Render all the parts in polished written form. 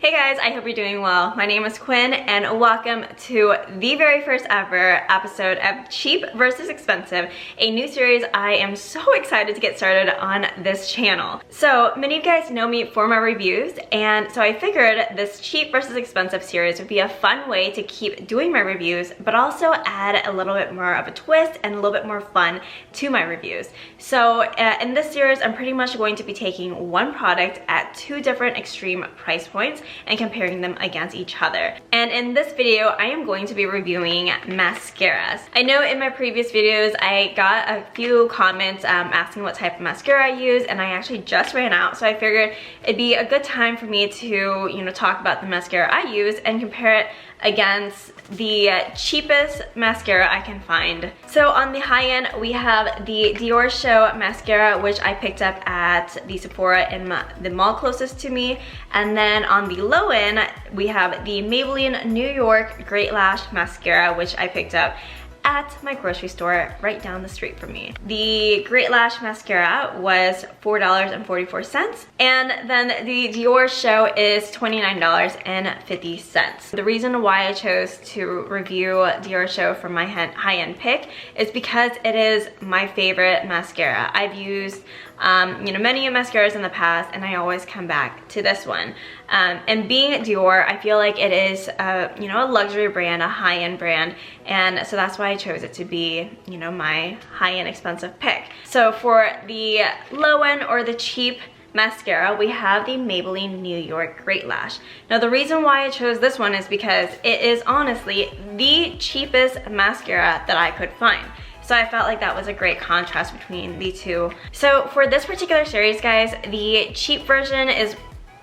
Hey guys, I hope you're doing well. My name is Quinn and welcome to the very first ever episode of Cheap versus Expensive, a new series I am so excited to get started on this channel. So many of you guys know me for my reviews, and so I figured this cheap versus expensive series would be a fun way to keep doing my reviews, but also add a little bit more of a twist and a little bit more fun to my reviews. So in this series, I'm pretty much going to be taking one product at two different extreme price points and comparing them against each other. And in this video, I am going to be reviewing mascaras. I know in my previous videos, I got a few comments asking what type of mascara I use, and I actually just ran out, so I figured it'd be a good time for me to, talk about the mascara I use and compare it against the cheapest mascara I can find. So on the high end, we have the Diorshow Mascara, which I picked up at the Sephora in the mall closest to me. And then on the low end, we have the Maybelline New York Great Lash Mascara, which I picked up at my grocery store right down the street from me. The Great Lash Mascara was $4.44, and then the Diorshow is $29.50. The reason why I chose to review Diorshow for my high-end pick is because it is my favorite mascara. I've used many mascaras in the past, and I always come back to this one. And being Dior, I feel like it is a luxury brand, a high-end brand, and so that's why I chose it to be, my high-end expensive pick. So for the low end or the cheap mascara, we have the Maybelline New York Great Lash. Now the reason why I chose this one is because it is honestly the cheapest mascara that I could find. So I felt like that was a great contrast between the two. So for this particular series, guys, the cheap version is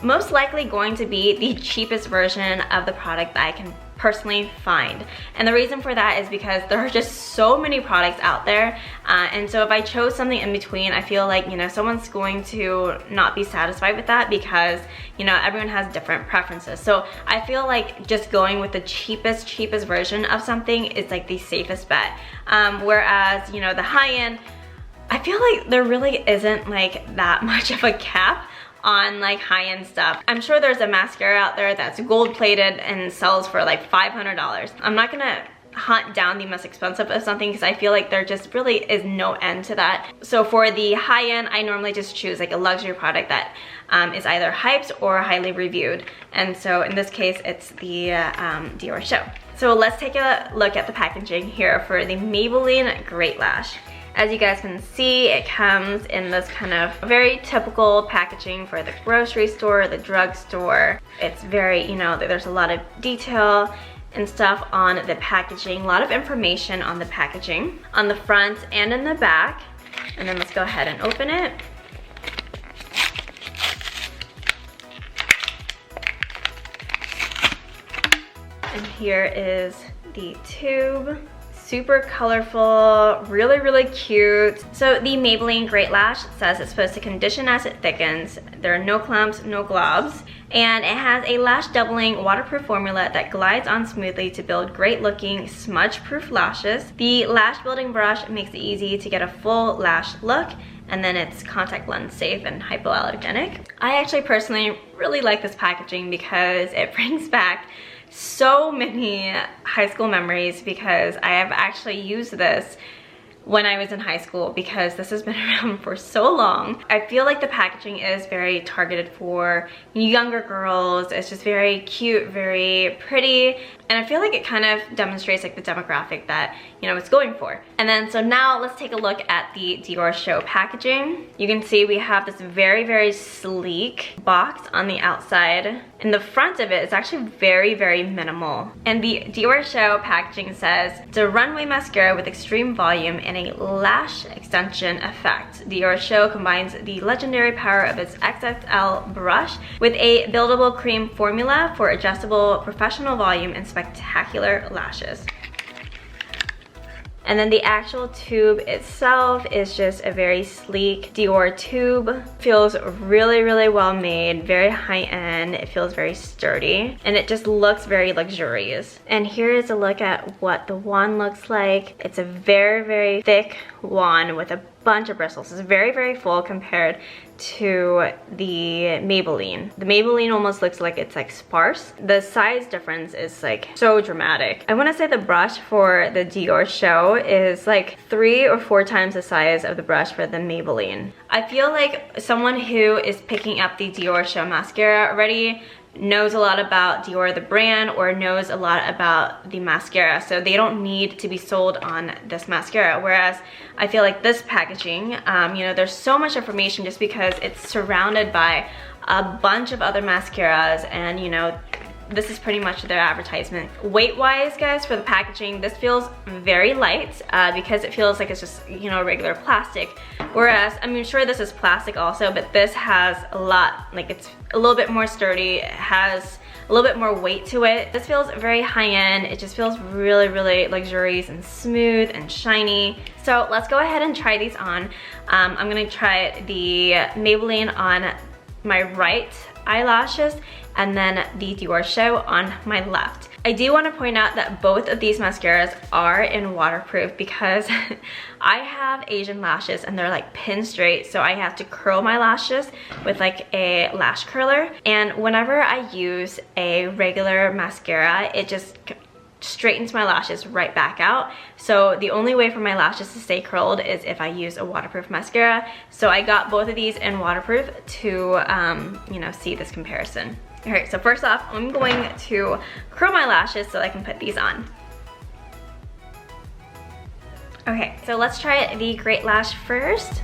most likely going to be the cheapest version of the product that I can personally find. And the reason for that is because there are just so many products out there, and so if I chose something in between, I feel like someone's going to not be satisfied with that because everyone has different preferences. So I feel like just going with the cheapest version of something is like the safest bet, whereas the high end, I feel like there really isn't like that much of a cap on like high-end stuff. I'm sure there's a mascara out there that's gold-plated and sells for like $500. I'm not gonna hunt down the most expensive of something because I feel like there just really is no end to that. So for the high-end, I normally just choose like a luxury product that is either hyped or highly reviewed. And so in this case, it's the Diorshow. So let's take a look at the packaging here for the Maybelline Great Lash. As you guys can see, it comes in this kind of very typical packaging for the grocery store, the drugstore. It's very, there's a lot of detail and stuff on the packaging, a lot of information on the packaging, on the front and in the back. And then let's go ahead and open it. And here is the tube. Super colorful, really cute. So the Maybelline Great Lash says it's supposed to condition as it thickens. There are no clumps, no globs. And it has a lash doubling waterproof formula that glides on smoothly to build great looking smudge proof lashes. The lash building brush makes it easy to get a full lash look, and then it's contact lens safe and hypoallergenic. I actually personally really like this packaging because it brings back so many high school memories, because I have actually used this when I was in high school because this has been around for so long. I feel like the packaging is very targeted for younger girls. It's just very cute, very pretty, and I feel like it kind of demonstrates like the demographic that it's going for. And then so now let's take a look at the Diorshow packaging. You can see we have this very sleek box on the outside. In the front of it, it's actually very minimal. And the Diorshow packaging says, it's a runway mascara with extreme volume and a lash extension effect. Diorshow combines the legendary power of its XXL brush with a buildable cream formula for adjustable professional volume and spectacular lashes. And then the actual tube itself is just a very sleek Dior tube. Feels really well made, very high end. It feels very sturdy, and it just looks very luxurious. And here is a look at what the wand looks like. It's a very thick wand with a bunch of bristles. It's very full compared to the Maybelline. The Maybelline almost looks like it's like sparse. The size difference is like so dramatic. I want to say the brush for the Diorshow is like 3 or 4 times the size of the brush for the Maybelline. I feel like someone who is picking up the Diorshow mascara already knows a lot about Dior the brand or knows a lot about the mascara, so they don't need to be sold on this mascara. Whereas I feel like this packaging, you know, there's so much information just because it's surrounded by a bunch of other mascaras, and you know, this is pretty much their advertisement. Weight-wise, guys, for the packaging, this feels very light because it feels like it's just, you know, regular plastic. Whereas, I mean, sure, this is plastic also, but this has a lot, like it's a little bit more sturdy. It has a little bit more weight to it. This feels very high-end. It just feels really, really luxurious and smooth and shiny. So let's go ahead and try these on. I'm gonna try the Maybelline on my right eyelashes and then the Diorshow on my left. I do want to point out that both of these mascaras are in waterproof because I have Asian lashes and they're like pin straight, so I have to curl my lashes with like a lash curler, and whenever I use a regular mascara, it just straightens my lashes right back out. So the only way for my lashes to stay curled is if I use a waterproof mascara. So I got both of these in waterproof to you know, see this comparison. All right, so first off, I'm going to curl my lashes so I can put these on. Okay, so let's try the Great Lash first.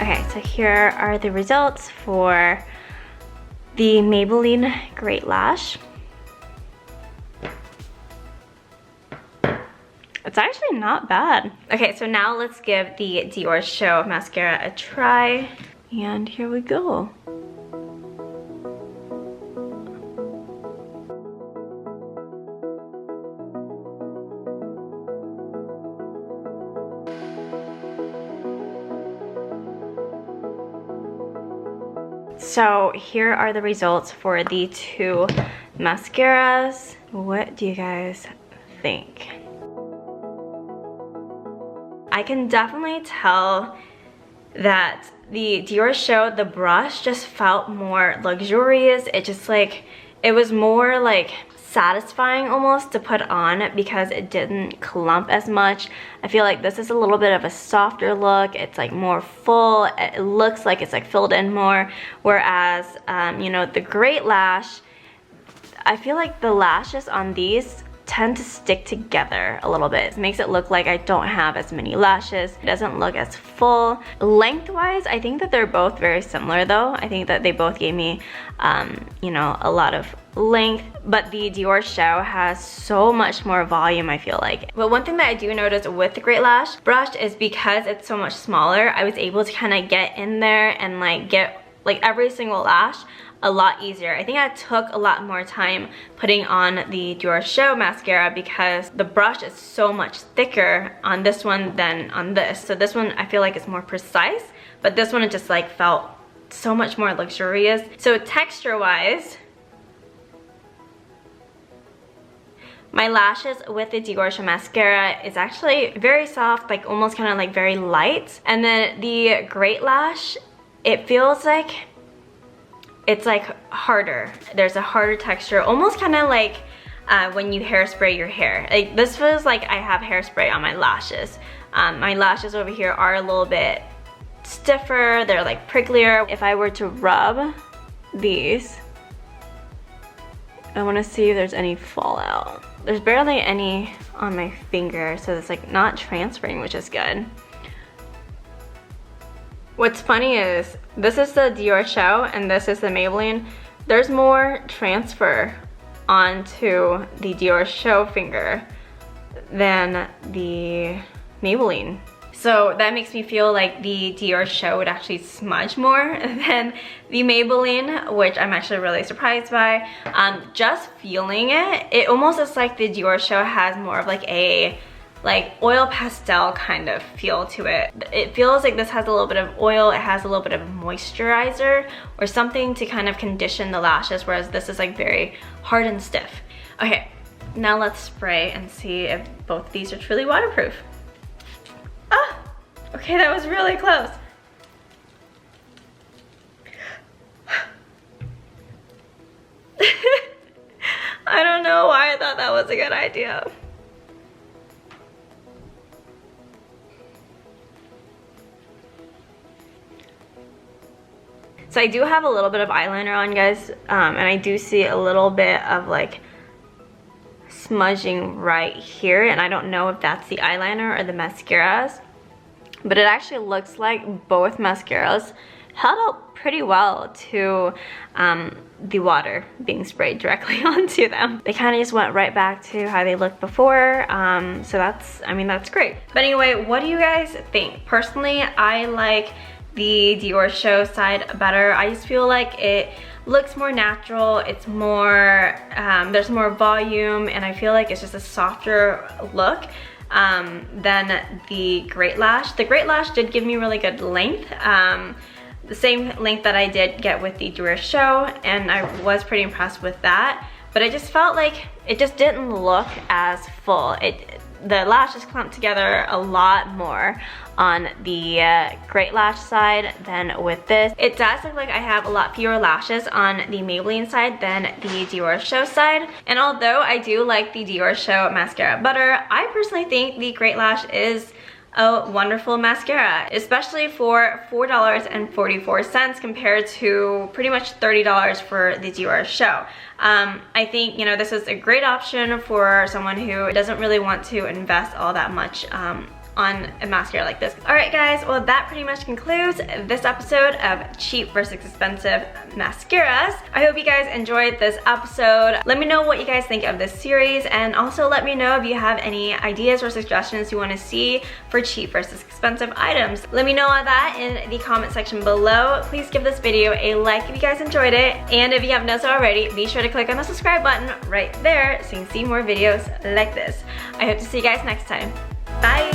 Okay, so here are the results for the Maybelline Great Lash. It's actually not bad. Okay, so now let's give the Diorshow mascara a try. And here we go. So here are the results for the two mascaras. What do you guys think? I can definitely tell that the Diorshow, the brush just felt more luxurious. It just like, it was more like satisfying almost to put on because it didn't clump as much. I feel like this is a little bit of a softer look. It's like more full. It looks like it's like filled in more. Whereas, you know, the Great Lash, I feel like the lashes on these tend to stick together a little bit. It makes it look like I don't have as many lashes. It doesn't look as full. Lengthwise, I think that they're both very similar though. I think that they both gave me, you know, a lot of length, but the Diorshow has so much more volume, I feel like. But one thing that I do notice with the Great Lash brush is because it's so much smaller, I was able to kind of get in there and like get like every single lash a lot easier. I think I took a lot more time putting on the Diorshow mascara because the brush is so much thicker on this one than on this. So this one I feel like is more precise, but this one it just like felt so much more luxurious. So texture wise, my lashes with the Diorshow mascara is actually very soft, like almost kind of like very light. And then the Great Lash, it feels like it's like harder. There's a harder texture, almost kind of like when you hairspray your hair. Like this feels like I have hairspray on my lashes. My lashes over here are a little bit stiffer. They're like pricklier. If I were to rub these, I want to see if there's any fallout. There's barely any on my finger, so it's like not transferring, which is good. What's funny is this is the Diorshow and this is the Maybelline. There's more transfer onto the Diorshow finger than the Maybelline. So that makes me feel like the Diorshow would actually smudge more than the Maybelline, which I'm actually really surprised by. Just feeling it, it almost is like the Diorshow has more of like a like oil pastel kind of feel to it. It feels like this has a little bit of oil, it has a little bit of moisturizer or something to kind of condition the lashes, whereas this is like very hard and stiff. Okay, now let's spray and see if both of these are truly waterproof. Ah, okay, that was really close. I don't know why I thought that was a good idea. So I do have a little bit of eyeliner on, guys, and I do see a little bit of like smudging right here, and I don't know if that's the eyeliner or the mascaras, but it actually looks like both mascaras held up pretty well to the water being sprayed directly onto them. They kind of just went right back to how they looked before, so that's, I mean, that's great. But anyway, what do you guys think? Personally, I like the Diorshow side better. I just feel like it looks more natural, it's more, there's more volume, and I feel like it's just a softer look than the Great Lash. The Great Lash did give me really good length, the same length that I did get with the Diorshow, and I was pretty impressed with that, but it just felt like it just didn't look as full. The lashes clumped together a lot more on the Great Lash side than with this. It does look like I have a lot fewer lashes on the Maybelline side than the Diorshow side. And although I do like the Diorshow mascara better, I personally think the Great Lash is a wonderful mascara, especially for $4.44 compared to pretty much $30 for the Diorshow. I think, you know, this is a great option for someone who doesn't really want to invest all that much on a mascara like this. Alright guys, well that pretty much concludes this episode of cheap versus expensive mascaras. I hope you guys enjoyed this episode. Let me know what you guys think of this series, and also let me know if you have any ideas or suggestions you want to see for cheap versus expensive items. Let me know all that in the comment section below. Please give this video a like if you guys enjoyed it, and if you haven't done so already, be sure to click on the subscribe button right there so you can see more videos like this. I hope to see you guys next time. Bye!